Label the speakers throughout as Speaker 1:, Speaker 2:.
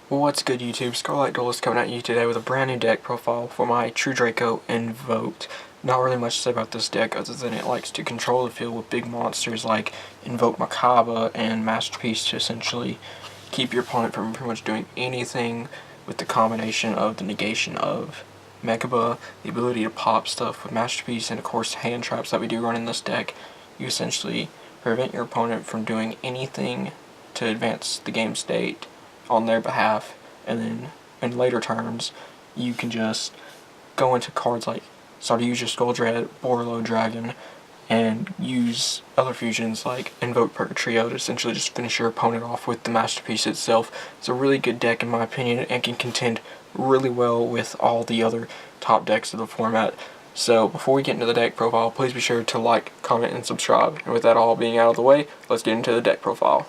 Speaker 1: What's good, YouTube? Scarlet Duelist coming at you today with a brand new deck profile for my Draco Invoked. Not really much to say about this deck other than it likes to control the field with big monsters like Invoke Macabre and Masterpiece to essentially keep your opponent from pretty much doing anything, with the combination of the negation of Mechaba, the ability to pop stuff with Masterpiece, and of course hand traps that we do run in this deck. You essentially prevent your opponent from doing anything to advance the game state on their behalf, and then in later turns you can just go into cards like start to use your Skull Dread, Borlo Dragon, and use other fusions like Invoke Purgatrio to essentially just finish your opponent off with the Masterpiece itself. It's a really good deck in my opinion and can contend really well with all the other top decks of the format. So before we get into the deck profile, please be sure to like, comment, and subscribe. And with that all being out of the way, let's get into the deck profile.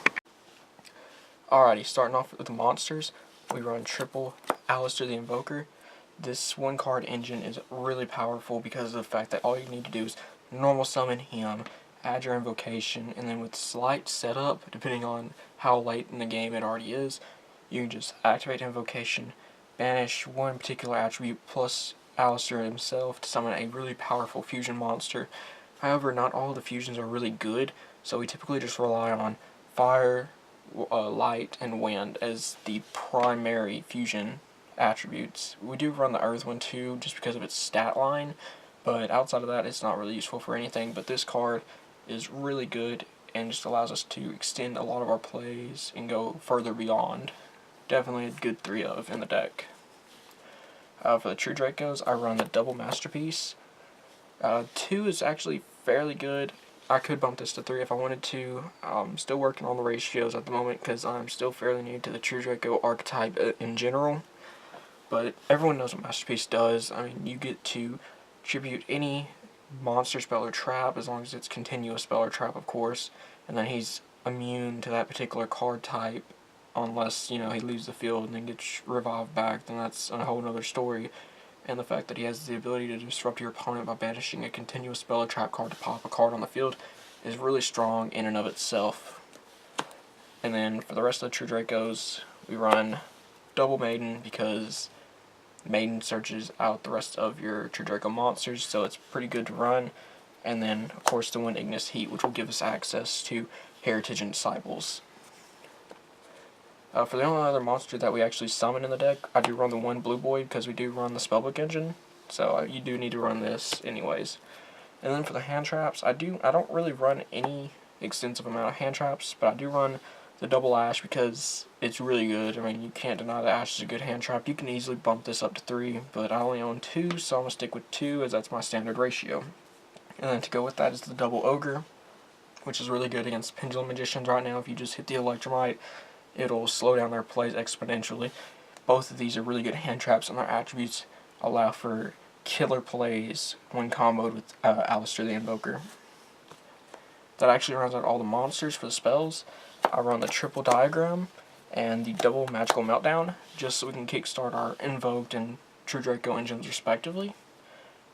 Speaker 1: Alrighty, starting off with the monsters, we run triple Alistair the Invoker. This one card engine is really powerful because of the fact that all you need to do is normal summon him, add your invocation, and then with slight setup, depending on how late in the game it already is, you can just activate invocation, banish one particular attribute plus Alistair himself to summon a really powerful fusion monster. However, not all of the fusions are really good, so we typically just rely on fire, light, and wind as the primary fusion attributes. We do run the earth one too just because of its stat line, but outside of that it's not really useful for anything. But this card is really good and just allows us to extend a lot of our plays and go further beyond. Definitely a good 3 of in the deck. For the True Dracos, I run the double Masterpiece. 2 is actually fairly good. I could bump this to 3 if I wanted to. I'm still working on the ratios at the moment because I'm still fairly new to the True Draco archetype in general. But everyone knows what Masterpiece does. I mean, you get to tribute any monster spell or trap as long as it's continuous spell or trap, of course. And then he's immune to that particular card type unless, he leaves the field and then gets revived back. Then that's a whole other story. And the fact that he has the ability to disrupt your opponent by banishing a continuous spell or trap card to pop a card on the field is really strong in and of itself. And then for the rest of the True Dracos, we run double Maiden because Maiden searches out the rest of your True Draco monsters, so it's pretty good to run. And then, of course, the Wind Ignis Heat, which will give us access to Heritage and Disciples. For the only other monster that we actually summon in the deck, I do run the one Blue Boy because we do run the Spellbook engine, so you do need to run this anyways. And then for the hand traps, I don't really run any extensive amount of hand traps, but I do run the double Ash because it's really good. I mean, you can't deny that Ash is a good hand trap. You can easily bump this up to 3, but I only own 2, so I'm going to stick with 2 as that's my standard ratio. And then to go with that is the double Ogre, which is really good against Pendulum Magicians right now. If you just hit the Electromite, it'll slow down their plays exponentially. Both of these are really good hand traps, and their attributes allow for killer plays when comboed with Alistair the Invoker. That actually runs out all the monsters for the spells. I run the triple Diagram and the double Magical Meltdown just so we can kickstart our Invoked and True Draco engines respectively.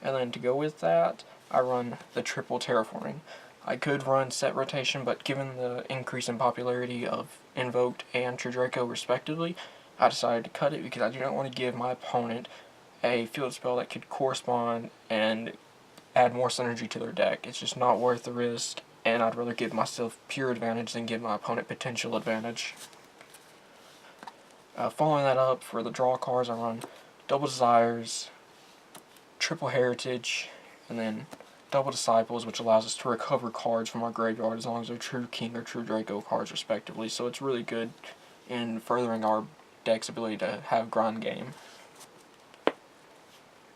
Speaker 1: And then to go with that, I run the triple Terraforming. I could run set rotation, but given the increase in popularity of Invoked and True Draco respectively, I decided to cut it because I do not want to give my opponent a field spell that could correspond and add more synergy to their deck. It's just not worth the risk, and I'd rather give myself pure advantage than give my opponent potential advantage. Following that up, for the draw cards, I run double Desires, triple Heritage, and then double Disciples, which allows us to recover cards from our graveyard as long as they're True King or True Draco cards respectively, so it's really good in furthering our deck's ability to have grind game.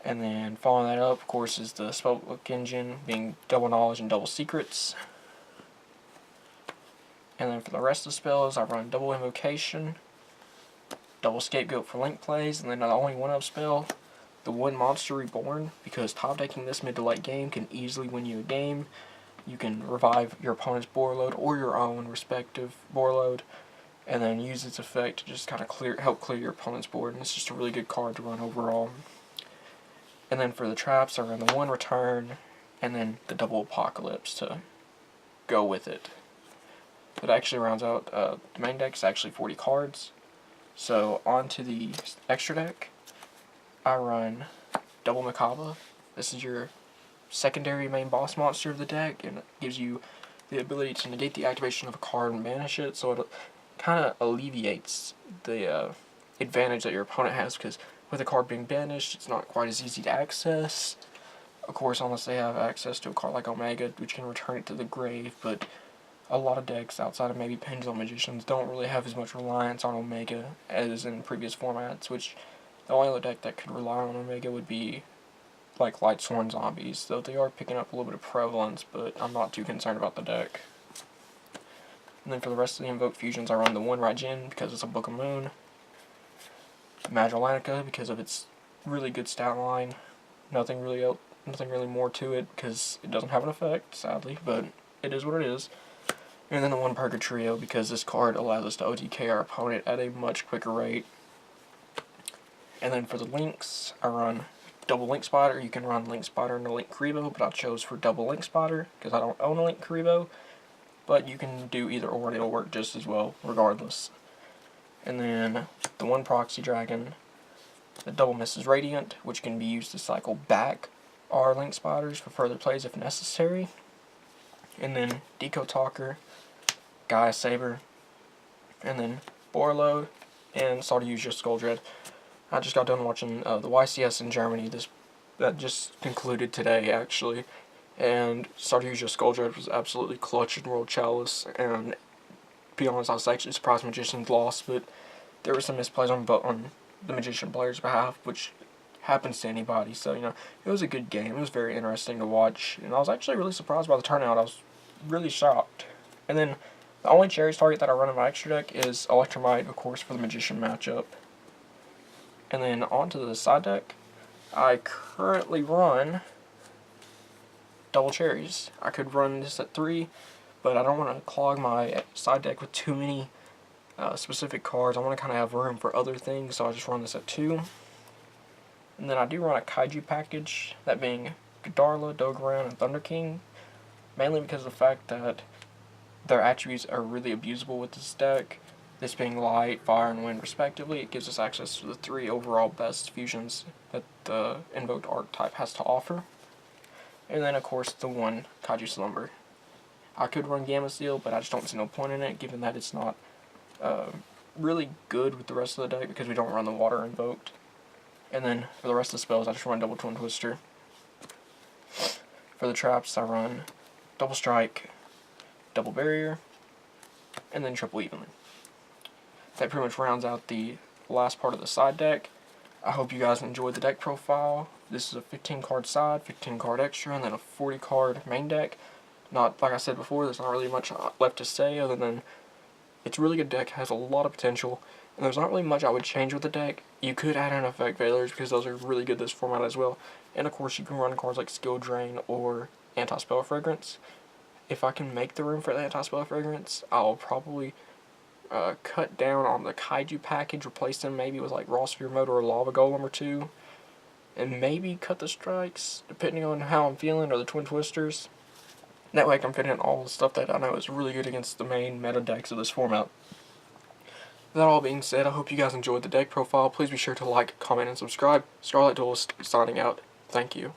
Speaker 1: And then following that up, of course, is the Spellbook engine, being double Knowledge and double Secrets. And then for the rest of the spells, I run double Invocation, double Scapegoat for link plays, and then the only one-up spell, the one Monster Reborn, because top decking this mid to late game can easily win you a game. You can revive your opponent's board load or your own respective board load, and then use its effect to just kind of help clear your opponent's board, and it's just a really good card to run overall. And then for the traps, I run the one Return, and then the double Apocalypse to go with it. It actually rounds out, the main deck is actually 40 cards, So on to the extra deck, I run double Macabre. This is your secondary main boss monster of the deck, and it gives you the ability to negate the activation of a card and banish it, so it kind of alleviates the advantage that your opponent has, because with a card being banished, it's not quite as easy to access. Of course, unless they have access to a card like Omega, which can return it to the grave, but a lot of decks outside of maybe Pendulum Magicians don't really have as much reliance on Omega as in previous formats, which the only other deck that could rely on Omega would be like Light Sworn Zombies, though they are picking up a little bit of prevalence, but I'm not too concerned about the deck. And then for the rest of the Invoked Fusions, I run the one Raijin because it's a Book of Moon, Magilanica because of its really good stat line, nothing really more to it because it doesn't have an effect, sadly, but it is what it is. And then the one Purgatrio because this card allows us to OTK our opponent at a much quicker rate. And then for the links, I run double Link Spider. You can run Link Spider and a Link Karibo, but I chose for double Link Spider because I don't own a Link Karibo. But you can do either or, and it'll work just as well regardless. And then the one Proxy Dragon, the double Mrs. Radiant, which can be used to cycle back our Link Spiders for further plays if necessary. And then Deco Talker, Gaia Saber, and then Borlo, and Yugioh Skuldred. I just got done watching the YCS in Germany. That just concluded today, actually. And Yugioh Skuldred was absolutely clutch in World Chalice. And to be honest, I was actually surprised Magicians lost, but there were some misplays on the Magician player's behalf, which happens to anybody. So, it was a good game. It was very interesting to watch. And I was actually really surprised by the turnout. I was really shocked. And then the only Cherries target that I run in my extra deck is Electromite, of course, for the Magician matchup. And then onto the side deck, I currently run double Cherries. I could run this at 3, but I don't want to clog my side deck with too many specific cards. I want to kind of have room for other things, so I just run this at 2. And then I do run a Kaiju package, that being Godarla, Dogoran, and Thunder King, mainly because of the fact that their attributes are really abusable with this deck. This being Light, Fire, and Wind respectively, it gives us access to the 3 overall best fusions that the Invoked archetype has to offer. And then, of course, the one Kaiju Slumber. I could run Gamma Steel, but I just don't see no point in it, given that it's not really good with the rest of the deck because we don't run the Water Invoked. And then, for the rest of the spells, I just run double Twin Twister. For the traps, I run double Strike, double Barrier, and then triple Evenly. That pretty much rounds out the last part of the side deck. I hope you guys enjoyed the deck profile. This is a 15 card side, 15 card extra, and then a 40 card main deck. Not, like I said before, there's not really much left to say other than it's a really good deck, has a lot of potential, and there's not really much I would change with the deck. You could add in Effect Veilers because those are really good this format as well. And of course you can run cards like Skill Drain or Anti-Spell Fragrance. If I can make the room for the Anti-Spell Fragrance, I'll probably cut down on the Kaiju package, replace them maybe with like Raw Sphere Mode or a Lava Golem or 2, and maybe cut the strikes depending on how I'm feeling, or the Twin Twisters. That way I can fit in all the stuff that I know is really good against the main meta decks of this format. That all being said, I hope you guys enjoyed the deck profile. Please be sure to like, comment, and subscribe. Scarlet Duelist signing out. Thank you.